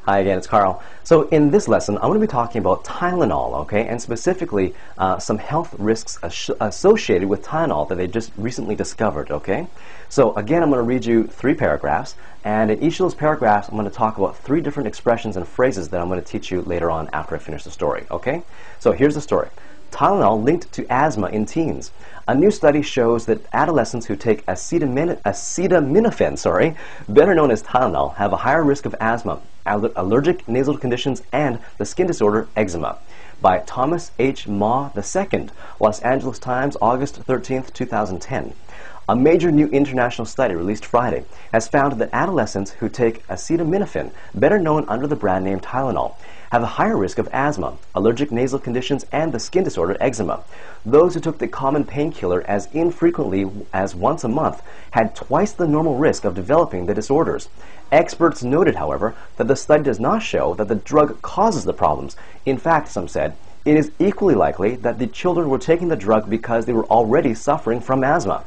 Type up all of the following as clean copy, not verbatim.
Hi again, it's Carl. So in this lesson, I'm going to be talking about Tylenol, okay, and specifically some health risks associated with Tylenol that they just recently discovered, okay? So again, I'm going to read you 3 paragraphs, and in each of those paragraphs, I'm going to talk about 3 different expressions and phrases that I'm going to teach you later on after I finish the story, okay? So here's the story. Tylenol linked to asthma in teens. A new study shows that adolescents who take acetaminophen, better known as Tylenol, have a higher risk of asthma, allergic nasal conditions, and the skin disorder eczema. By Thomas H. Ma II, Los Angeles Times, August 13, 2010. A major new international study released Friday has found that adolescents who take acetaminophen, better known under the brand name Tylenol, have a higher risk of asthma, allergic nasal conditions, and the skin disorder eczema. Those who took the common painkiller as infrequently as once a month had twice the normal risk of developing the disorders. Experts noted, however, that the study does not show that the drug causes the problems. In fact, some said, it is equally likely that the children were taking the drug because they were already suffering from asthma.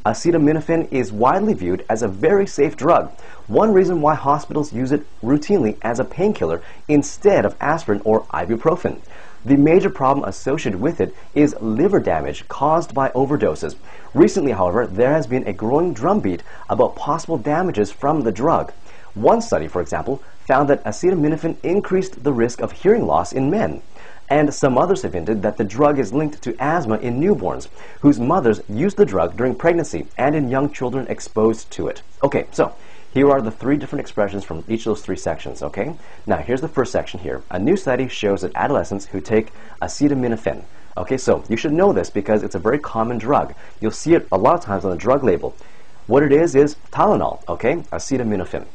Acetaminophen is widely viewed as a very safe drug. One reason why hospitals use it routinely as a painkiller instead of aspirin or ibuprofen. The major problem associated with it is liver damage caused by overdoses. Recently, however, there has been a growing drumbeat about possible damages from the drug. One study, for example, found that acetaminophen increased the risk of hearing loss in men. And some others have hinted that the drug is linked to asthma in newborns, whose mothers used the drug during pregnancy and in young children exposed to it. Okay, so here are the 3 different expressions from each of those 3 sections, okay? Now, here's the first section here. A new study shows that adolescents who take acetaminophen. Okay, so you should know this because it's a very common drug. You'll see it a lot of times on the drug label. What it is Tylenol, okay? Acetaminophen.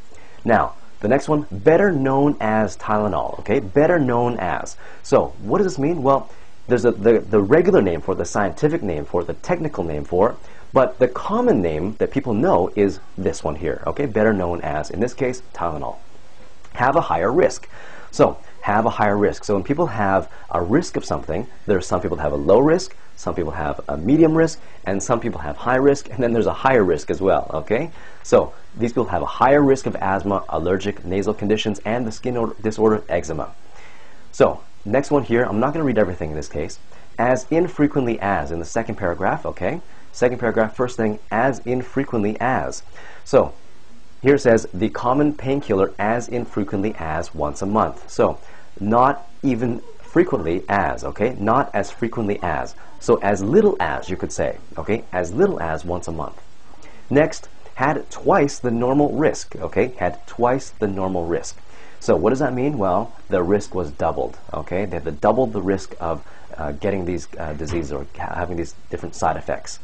Now, the next one, better known as Tylenol, okay? Better known as. So, what does this mean? Well, there's the regular name for it, the scientific name for it, the technical name for it, but the common name that people know is this one here, okay? Better known as, in this case, Tylenol. Have a higher risk. So, have a higher risk. So when people have a risk of something, there's some people that have a low risk, some people have a medium risk, and some people have high risk, and then there's a higher risk as well, okay? So these people have a higher risk of asthma, allergic nasal conditions, and the skin disorder eczema. So next one here, I'm not going to read everything in this case. As infrequently as, in the second paragraph, okay? Second paragraph, first thing, as infrequently as. So here it says, the common painkiller as infrequently as once a month. So, not even frequently as, okay? Not as frequently as. So, as little as, you could say, okay? As little as once a month. Next, had twice the normal risk, okay? Had twice the normal risk. So, what does that mean? Well, the risk was doubled, okay? They had doubled the risk of getting these diseases or having these different side effects.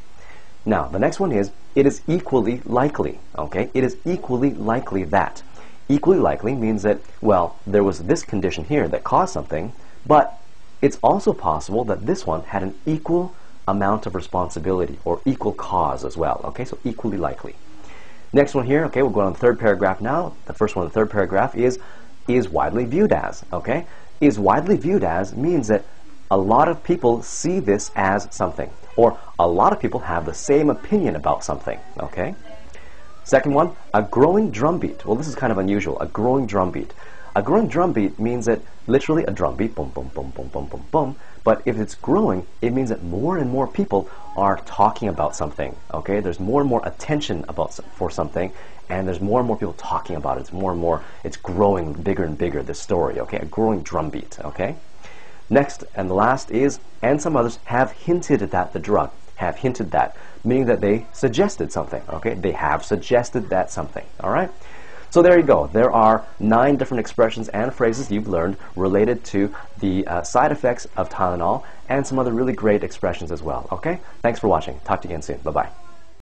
Now, the next one is, it is equally likely, okay? It is equally likely that. Equally likely means that, well, there was this condition here that caused something, but it's also possible that this one had an equal amount of responsibility or equal cause as well, okay? So equally likely. Next one here, okay, we'll go on the third paragraph now. The first one in the third paragraph is widely viewed as, okay? Is widely viewed as means that a lot of people see this as something, or a lot of people have the same opinion about something, okay? Second one, a growing drumbeat. Well, this is kind of unusual, a growing drumbeat. A growing drumbeat means that literally a drumbeat, boom, boom, boom, boom, boom, boom, boom, but if it's growing, it means that more and more people are talking about something, okay? There's more and more attention for something, and there's more and more people talking about it. It's more and more, it's growing bigger and bigger, this story, okay? A growing drumbeat, okay? Next and the last is, and some others have hinted at the drug, have hinted that, meaning that they suggested something, okay? They have suggested that something, all right? So there you go. There are 9 different expressions and phrases you've learned related to the side effects of Tylenol and some other really great expressions as well, okay? Thanks for watching. Talk to you again soon. Bye-bye.